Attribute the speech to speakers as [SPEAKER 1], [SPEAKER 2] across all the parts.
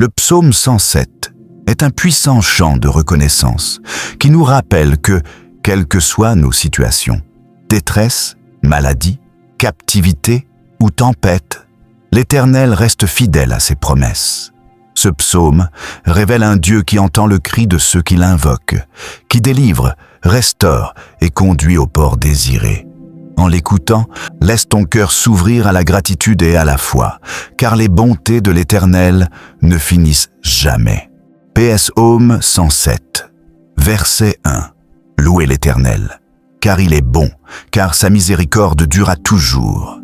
[SPEAKER 1] Le psaume 107 est un puissant chant de reconnaissance qui nous rappelle que, quelles que soient nos situations, détresse, maladie, captivité ou tempête, l'Éternel reste fidèle à ses promesses. Ce psaume révèle un Dieu qui entend le cri de ceux qui l'invoquent, qui délivre, restaure et conduit au port désiré. En l'écoutant, laisse ton cœur s'ouvrir à la gratitude et à la foi, car les bontés de l'Éternel ne finissent jamais. Psaume 107, verset 1. Louez l'Éternel, car il est bon, car sa miséricorde durera toujours.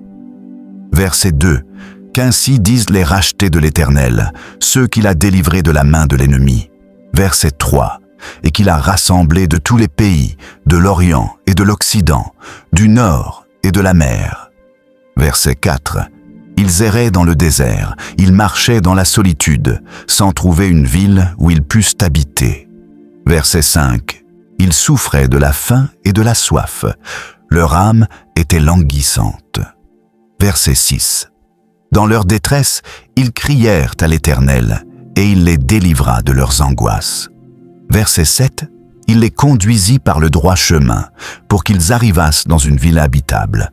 [SPEAKER 1] Verset 2. Qu'ainsi disent les rachetés de l'Éternel, ceux qu'il a délivrés de la main de l'ennemi. Verset 3. Et qu'il a rassemblés de tous les pays, de l'Orient et de l'Occident, du Nord et de la mer. Verset 4. Ils erraient dans le désert, ils marchaient dans la solitude, sans trouver une ville où ils pussent habiter. Verset 5. Ils souffraient de la faim et de la soif, leur âme était languissante. Verset 6. Dans leur détresse, ils crièrent à l'Éternel, et il les délivra de leurs angoisses. Verset 7. Il les conduisit par le droit chemin, pour qu'ils arrivassent dans une ville habitable.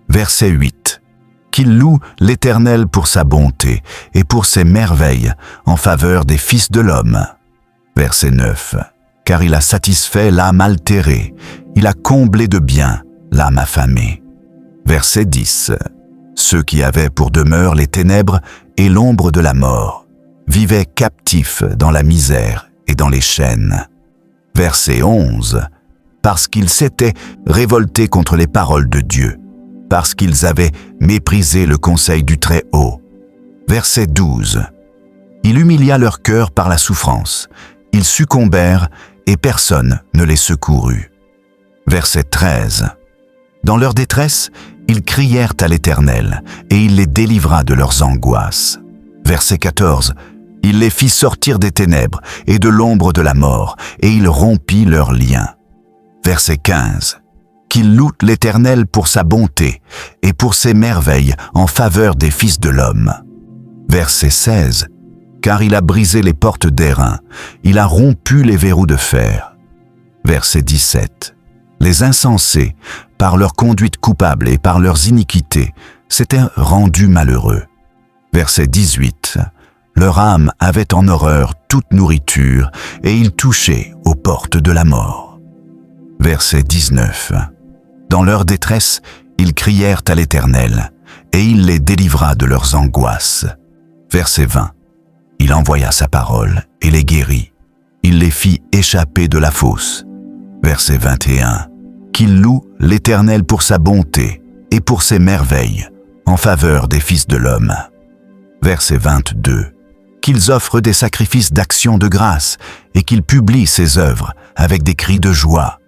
[SPEAKER 1] Verset 8. Qu'ils louent l'Éternel pour sa bonté et pour ses merveilles en faveur des fils de l'homme. Verset 9. Car il a satisfait l'âme altérée, il a comblé de bien l'âme affamée. Verset 10. Ceux qui avaient pour demeure les ténèbres et l'ombre de la mort vivaient captifs dans la misère et dans les chaînes. Verset 11. Parce qu'ils s'étaient révoltés contre les paroles de Dieu, parce qu'ils avaient méprisé le conseil du Très-Haut. Verset 12. Il humilia leur cœur par la souffrance, ils succombèrent et personne ne les secourut. Verset 13. Dans leur détresse, ils crièrent à l'Éternel, et il les délivra de leurs angoisses. Verset 14. Il les fit sortir des ténèbres et de l'ombre de la mort, et il rompit leurs liens. Verset 15. Qu'ils louent l'Éternel pour sa bonté et pour ses merveilles en faveur des fils de l'homme. Verset 16. Car il a brisé les portes d'airain, il a rompu les verrous de fer. Verset 17. Les insensés, par leur conduite coupable et par leurs iniquités, s'étaient rendus malheureux. Verset 18. Leur âme avait en horreur toute nourriture, et ils touchaient aux portes de la mort. Verset 19. Dans leur détresse, ils crièrent à l'Éternel, et il les délivra de leurs angoisses. Verset 20. Il envoya sa parole et les guérit. Il les fit échapper de la fosse. Verset 21. Qu'ils louent l'Éternel pour sa bonté et pour ses merveilles en faveur des fils de l'homme. Verset 22. Qu'ils offrent des sacrifices d'action de grâce et qu'ils publient ses œuvres avec des cris de joie.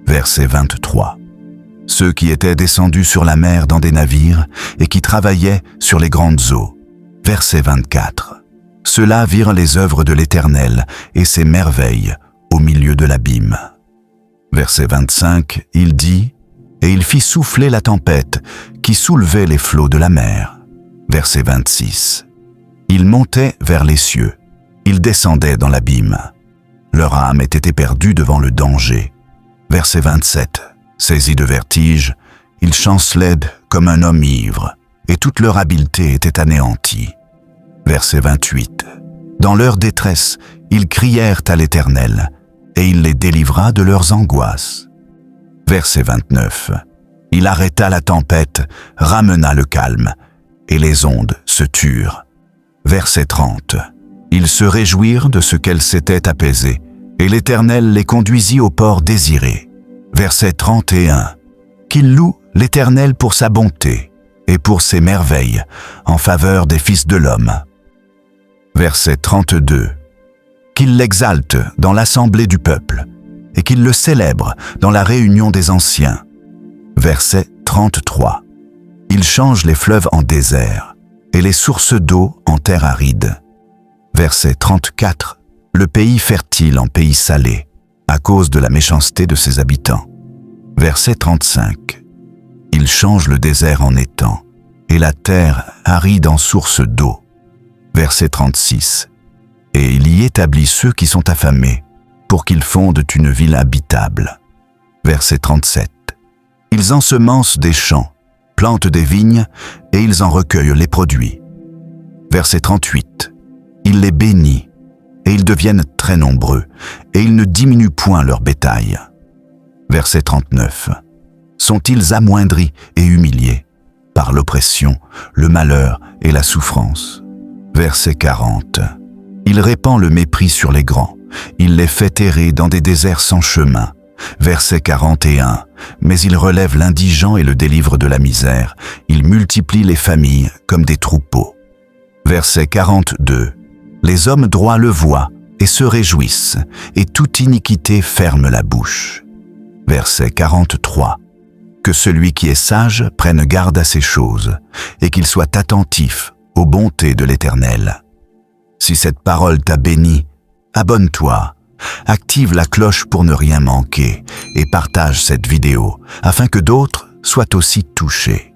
[SPEAKER 1] Verset 23. Ceux qui étaient descendus sur la mer dans des navires et qui travaillaient sur les grandes eaux. Verset 24. Ceux-là virent les œuvres de l'Éternel et ses merveilles au milieu de l'abîme. Verset 25, il dit, « Et il fit souffler la tempête qui soulevait les flots de la mer. » Verset 26. Ils montaient vers les cieux, ils descendaient dans l'abîme. Leur âme était éperdue devant le danger. Verset 27. Saisis de vertige, ils chancelaient comme un homme ivre, et toute leur habileté était anéantie. Verset 28. Dans leur détresse, ils crièrent à l'Éternel, et il les délivra de leurs angoisses. Verset 29. Il arrêta la tempête, ramena le calme, et les ondes se turent. Verset 30. Ils se réjouirent de ce qu'elles s'étaient apaisées, et l'Éternel les conduisit au port désiré. Verset 31. Qu'ils louent l'Éternel pour sa bonté et pour ses merveilles en faveur des fils de l'homme. Verset 32. Qu'il l'exalte dans l'assemblée du peuple et qu'il le célèbre dans la réunion des anciens. Verset 33. Il change les fleuves en désert et les sources d'eau en terre aride. Verset 34. Le pays fertile en pays salé, à cause de la méchanceté de ses habitants. Verset 35. Il change le désert en étang, et la terre aride en source d'eau. Verset 36. Et il y établit ceux qui sont affamés, pour qu'ils fondent une ville habitable. Verset 37. Ils ensemencent des champs, plantent des vignes, et ils en recueillent les produits. Verset 38. Il les bénit, et ils deviennent très nombreux, et ils ne diminuent point leur bétail. Verset 39. Sont-ils amoindris et humiliés par l'oppression, le malheur et la souffrance? Verset 40. Il répand le mépris sur les grands, il les fait errer dans des déserts sans chemin. Verset 41. Mais il relève l'indigent et le délivre de la misère, il multiplie les familles comme des troupeaux. Verset 42. Les hommes droits le voient et se réjouissent, et toute iniquité ferme la bouche. Verset 43. Que celui qui est sage prenne garde à ces choses, et qu'il soit attentif aux bontés de l'Éternel. Si cette parole t'a béni, abonne-toi, active la cloche pour ne rien manquer, et partage cette vidéo, afin que d'autres soient aussi touchés.